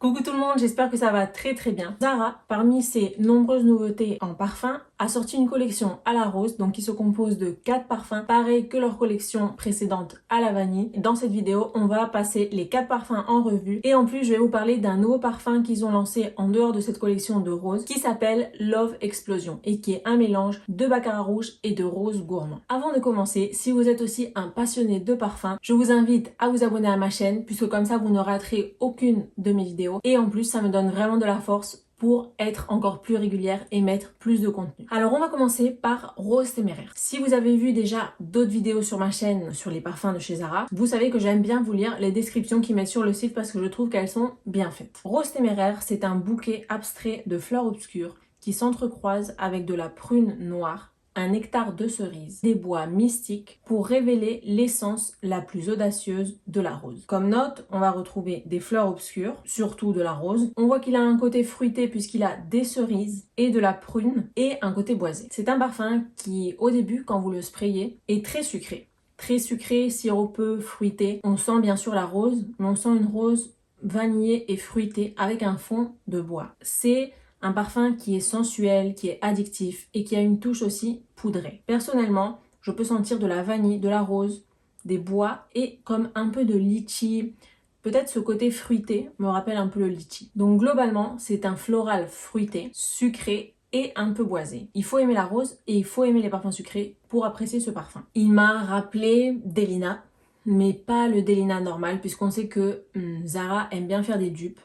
Coucou tout le monde, j'espère que ça va très bien. Zara, parmi ses nombreuses nouveautés en parfum, a sorti une collection à la rose, donc qui se compose de 4 parfums, pareil que leur collection précédente à la vanille. Dans cette vidéo, on va passer les 4 parfums en revue et en plus je vais vous parler d'un nouveau parfum qu'ils ont lancé en dehors de cette collection de rose qui s'appelle Love Explosion et qui est un mélange de baccarat rouge et de rose gourmand. Avant de commencer, si vous êtes aussi un passionné de parfum, je vous invite à vous abonner à ma chaîne puisque comme ça vous ne raterez aucune de mes vidéos. Et en plus, ça me donne vraiment de la force pour être encore plus régulière et mettre plus de contenu. Alors on va commencer par Rose Téméraire. Si vous avez vu déjà d'autres vidéos sur ma chaîne sur les parfums de chez Zara, vous savez que j'aime bien vous lire les descriptions qu'ils mettent sur le site parce que je trouve qu'elles sont bien faites. Rose Téméraire, c'est un bouquet abstrait de fleurs obscures qui s'entrecroisent avec de la prune noire, un nectar de cerise, des bois mystiques pour révéler l'essence la plus audacieuse de la rose. Comme note, on va retrouver des fleurs obscures, surtout de la rose. On voit qu'il a un côté fruité puisqu'il a des cerises et de la prune et un côté boisé. C'est un parfum qui, au début, quand vous le sprayez, est très sucré. Très sucré, sirupeux, fruité. On sent bien sûr la rose, mais on sent une rose vanillée et fruitée avec un fond de bois. C'est un parfum qui est sensuel, qui est addictif et qui a une touche aussi poudrée. Personnellement, je peux sentir de la vanille, de la rose, des bois et comme un peu de litchi. Peut-être ce côté fruité me rappelle un peu le litchi. Donc globalement, c'est un floral fruité, sucré et un peu boisé. Il faut aimer la rose et il faut aimer les parfums sucrés pour apprécier ce parfum. Il m'a rappelé Delina, mais pas le Delina normal puisqu'on sait que Zara aime bien faire des dupes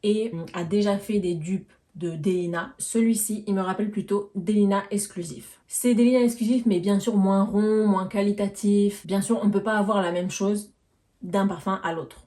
et a déjà fait des dupes de Delina. Celui-ci, il me rappelle plutôt Delina exclusif. C'est Delina exclusif, mais bien sûr moins rond, moins qualitatif. Bien sûr, on ne peut pas avoir la même chose d'un parfum à l'autre.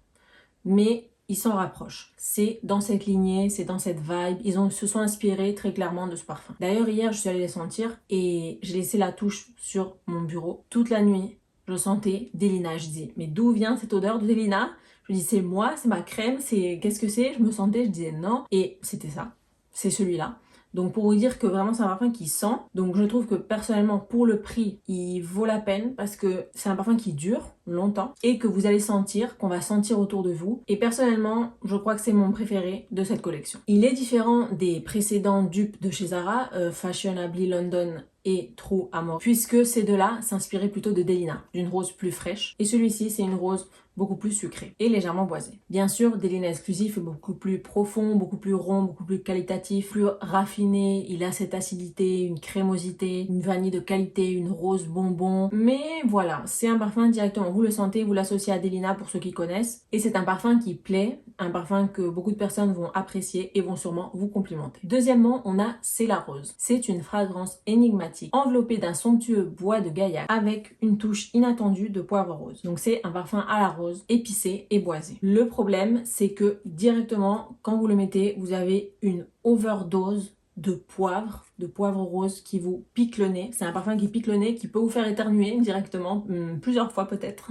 Mais ils s'en rapprochent. C'est dans cette lignée, c'est dans cette vibe. Se sont inspirés très clairement de ce parfum. D'ailleurs, hier, je suis allée les sentir et j'ai laissé la touche sur mon bureau. Toute la nuit, je sentais Delina. Je disais, mais d'où vient cette odeur de Delina? Je dis, c'est moi, c'est ma crème, c'est... Qu'est-ce que c'est? Je me sentais, je disais non. Et c'était ça. C'est celui-là. Donc pour vous dire que vraiment c'est un parfum qui sent. Donc je trouve que personnellement pour le prix il vaut la peine parce que c'est un parfum qui dure longtemps et que vous allez sentir, qu'on va sentir autour de vous. Et personnellement je crois que c'est mon préféré de cette collection. Il est différent des précédents dupes de chez Zara, Fashionably London et True Amore, puisque ces deux-là s'inspiraient plutôt de Delina, d'une rose plus fraîche. Et celui-ci c'est une rose beaucoup plus sucré et légèrement boisé. Bien sûr, Delina exclusif est beaucoup plus profond, beaucoup plus rond, beaucoup plus qualitatif, plus raffiné. Il a cette acidité, une crémosité, une vanille de qualité, une rose bonbon. Mais voilà, c'est un parfum directement. Vous le sentez, vous l'associez à Delina pour ceux qui connaissent. Et c'est un parfum qui plaît, un parfum que beaucoup de personnes vont apprécier et vont sûrement vous complimenter. Deuxièmement, on a C'est la rose. C'est une fragrance énigmatique, enveloppée d'un somptueux bois de gaillac avec une touche inattendue de poivre rose. Donc c'est un parfum à la rose, épicé et boisé. Le problème, c'est que directement, quand vous le mettez, vous avez une overdose de poivre rose qui vous pique le nez. C'est un parfum qui pique le nez, qui peut vous faire éternuer directement, plusieurs fois peut-être.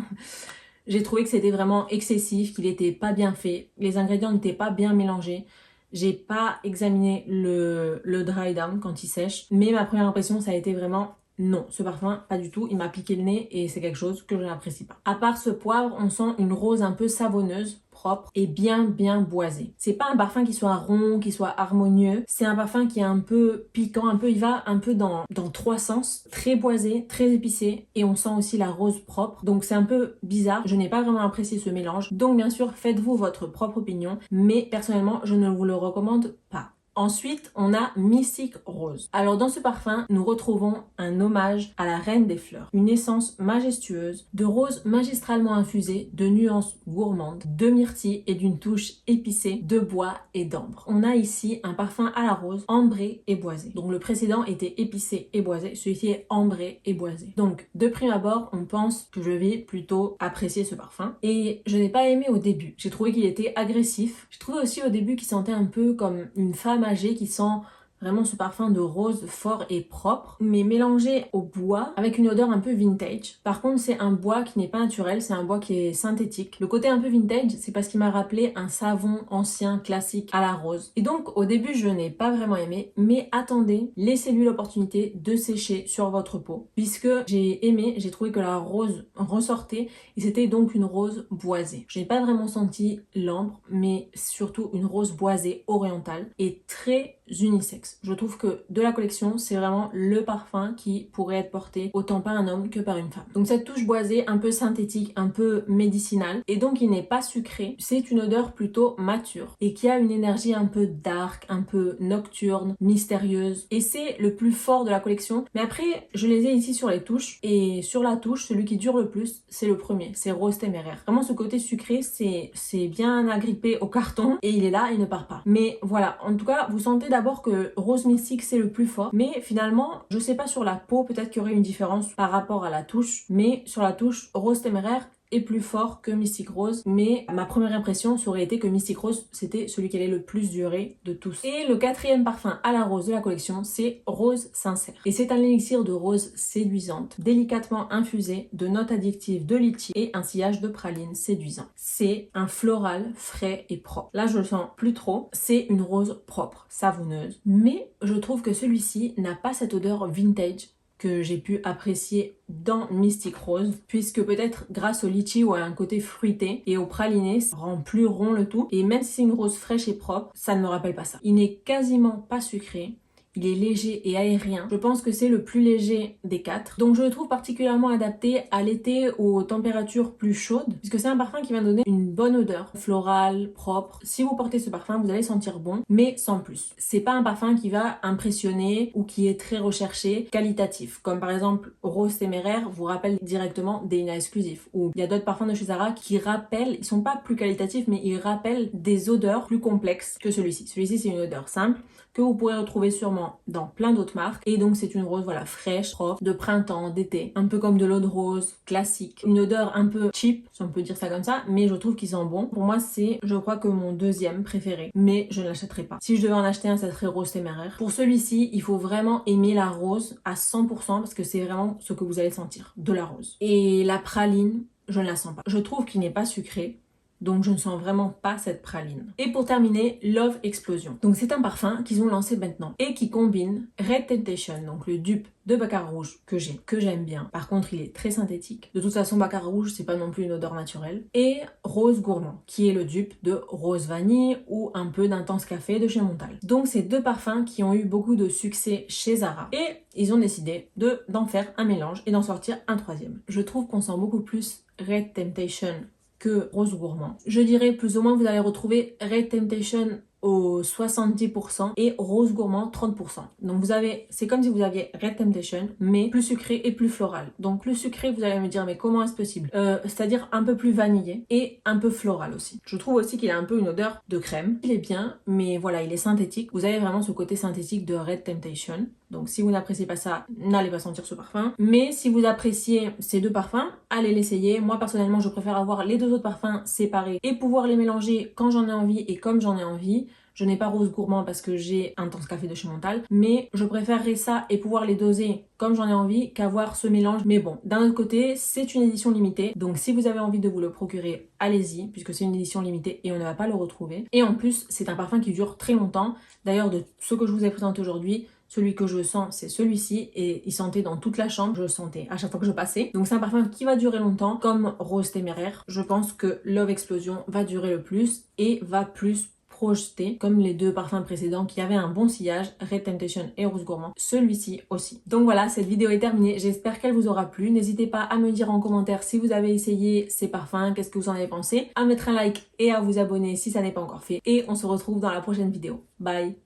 J'ai trouvé que c'était vraiment excessif, qu'il n'était pas bien fait, les ingrédients n'étaient pas bien mélangés. J'ai pas examiné le dry down quand il sèche, mais ma première impression, ça a été vraiment non, ce parfum, pas du tout, il m'a piqué le nez et c'est quelque chose que je n'apprécie pas. À part ce poivre, on sent une rose un peu savonneuse, propre et bien boisée. C'est pas un parfum qui soit rond, qui soit harmonieux, c'est un parfum qui est un peu piquant, il va un peu dans trois sens, très boisé, très épicé et on sent aussi la rose propre. Donc c'est un peu bizarre, je n'ai pas vraiment apprécié ce mélange. Donc bien sûr, faites-vous votre propre opinion, mais personnellement, je ne vous le recommande pas. Ensuite, on a Mystic Rose. Alors dans ce parfum, nous retrouvons un hommage à la reine des fleurs. Une essence majestueuse, de rose magistralement infusée, de nuances gourmandes, de myrtille et d'une touche épicée de bois et d'ambre. On a ici un parfum à la rose, ambré et boisé. Donc le précédent était épicé et boisé, celui-ci est ambré et boisé. Donc de prime abord, on pense que je vais plutôt apprécier ce parfum. Et je n'ai pas aimé au début. J'ai trouvé qu'il était agressif. J'ai trouvé aussi au début qu'il sentait un peu comme une femme âgée qui sent vraiment ce parfum de rose fort et propre, mais mélangé au bois avec une odeur un peu vintage. Par contre, c'est un bois qui n'est pas naturel, c'est un bois qui est synthétique. Le côté un peu vintage, c'est parce qu'il m'a rappelé un savon ancien classique à la rose. Et donc, au début, je n'ai pas vraiment aimé, mais attendez, laissez-lui l'opportunité de sécher sur votre peau, puisque j'ai aimé, j'ai trouvé que la rose ressortait et c'était donc une rose boisée. Je n'ai pas vraiment senti l'ambre, mais surtout une rose boisée orientale et très unisexe. Je trouve que de la collection, c'est vraiment le parfum qui pourrait être porté autant par un homme que par une femme. Donc cette touche boisée un peu synthétique, un peu médicinale, et donc il n'est pas sucré, c'est une odeur plutôt mature et qui a une énergie un peu dark, un peu nocturne, mystérieuse, et c'est le plus fort de la collection. Mais après, je les ai ici sur les touches, et sur la touche, celui qui dure le plus, c'est le premier, c'est Rose Téméraire. Vraiment ce côté sucré, c'est bien agrippé au carton, et il est là, il ne part pas. Mais voilà, en tout cas, vous sentez d'abord que Rose Mystique c'est le plus fort, mais finalement, je sais pas sur la peau, peut-être qu'il y aurait une différence par rapport à la touche, mais sur la touche, Rose Téméraire est plus fort que Mystic Rose, mais ma première impression ça aurait été que Mystic Rose c'était celui qui allait le plus durer de tous. Et le quatrième parfum à la rose de la collection, c'est Rose Sincère. Et c'est un élixir de rose séduisante, délicatement infusé de notes addictives de litchi et un sillage de praline séduisant. C'est un floral frais et propre. Là je le sens plus trop, c'est une rose propre, savouneuse, mais je trouve que celui-ci n'a pas cette odeur vintage que j'ai pu apprécier dans Mystic Rose, puisque peut-être grâce au litchi ou à un côté fruité et au praliné, ça rend plus rond le tout, et même si c'est une rose fraîche et propre, ça ne me rappelle pas ça. Il n'est quasiment pas sucré, il est léger et aérien. Je pense que c'est le plus léger des quatre. Donc je le trouve particulièrement adapté à l'été aux températures plus chaudes, puisque c'est un parfum qui va donner une bonne odeur, florale, propre. Si vous portez ce parfum, vous allez sentir bon, mais sans plus. C'est pas un parfum qui va impressionner ou qui est très recherché, qualitatif. Comme par exemple Rose Téméraire vous rappelle directement Dana Exclusif. Ou il y a d'autres parfums de chez Zara qui rappellent, ils sont pas plus qualitatifs, mais ils rappellent des odeurs plus complexes que celui-ci. Celui-ci c'est une odeur simple, que vous pourrez retrouver sûrement dans plein d'autres marques. Et donc c'est une rose voilà fraîche, propre, de printemps, d'été. Un peu comme de l'eau de rose, classique. Une odeur un peu cheap, si on peut dire ça comme ça, mais je trouve qu'il sent bon. Pour moi c'est, je crois que mon deuxième préféré, mais je ne l'achèterai pas. Si je devais en acheter un, ça serait Rose Téméraire. Pour celui-ci, il faut vraiment aimer la rose à 100% parce que c'est vraiment ce que vous allez sentir, de la rose. Et la praline, je ne la sens pas. Je trouve qu'il n'est pas sucré. Donc je ne sens vraiment pas cette praline. Et pour terminer, Love Explosion. Donc c'est un parfum qu'ils ont lancé maintenant et qui combine Red Temptation, donc le dupe de Baccarat Rouge que j'aime bien. Par contre il est très synthétique. De toute façon Baccarat Rouge c'est pas non plus une odeur naturelle. Et Rose Gourmand qui est le dupe de Rose Vanille ou un peu d'Intense Café de chez Montal. Donc c'est deux parfums qui ont eu beaucoup de succès chez Zara. Et ils ont décidé d'en faire un mélange et d'en sortir un troisième. Je trouve qu'on sent beaucoup plus Red Temptation que Rose Gourmand. Je dirais plus ou moins vous allez retrouver Red Temptation au 70% et Rose Gourmand 30%. Donc vous avez, c'est comme si vous aviez Red Temptation mais plus sucré et plus floral. Donc plus sucré, vous allez me dire mais comment est-ce possible, c'est-à-dire un peu plus vanillé et un peu floral aussi. Je trouve aussi qu'il a un peu une odeur de crème. Il est bien mais voilà, il est synthétique. Vous avez vraiment ce côté synthétique de Red Temptation. Donc si vous n'appréciez pas ça, n'allez pas sentir ce parfum. Mais si vous appréciez ces deux parfums, allez l'essayer. Moi personnellement, je préfère avoir les deux autres parfums séparés et pouvoir les mélanger quand j'en ai envie et comme j'en ai envie. Je n'ai pas Rose Gourmand parce que j'ai Intense Café de chez Montal, mais je préférerais ça et pouvoir les doser comme j'en ai envie qu'avoir ce mélange. Mais bon, d'un autre côté, c'est une édition limitée, donc si vous avez envie de vous le procurer, allez-y, puisque c'est une édition limitée et on ne va pas le retrouver. Et en plus, c'est un parfum qui dure très longtemps. D'ailleurs, de ce que je vous ai présenté aujourd'hui, celui que je sens, c'est celui-ci et il sentait dans toute la chambre, je le sentais à chaque fois que je passais. Donc c'est un parfum qui va durer longtemps, comme Rose Téméraire. Je pense que Love Explosion va durer le plus et va plus projeté comme les deux parfums précédents qui avaient un bon sillage, Red Temptation et Rose Gourmand, celui-ci aussi. Donc voilà, cette vidéo est terminée, j'espère qu'elle vous aura plu. N'hésitez pas à me dire en commentaire si vous avez essayé ces parfums, qu'est-ce que vous en avez pensé, à mettre un like et à vous abonner si ça n'est pas encore fait. Et on se retrouve dans la prochaine vidéo. Bye!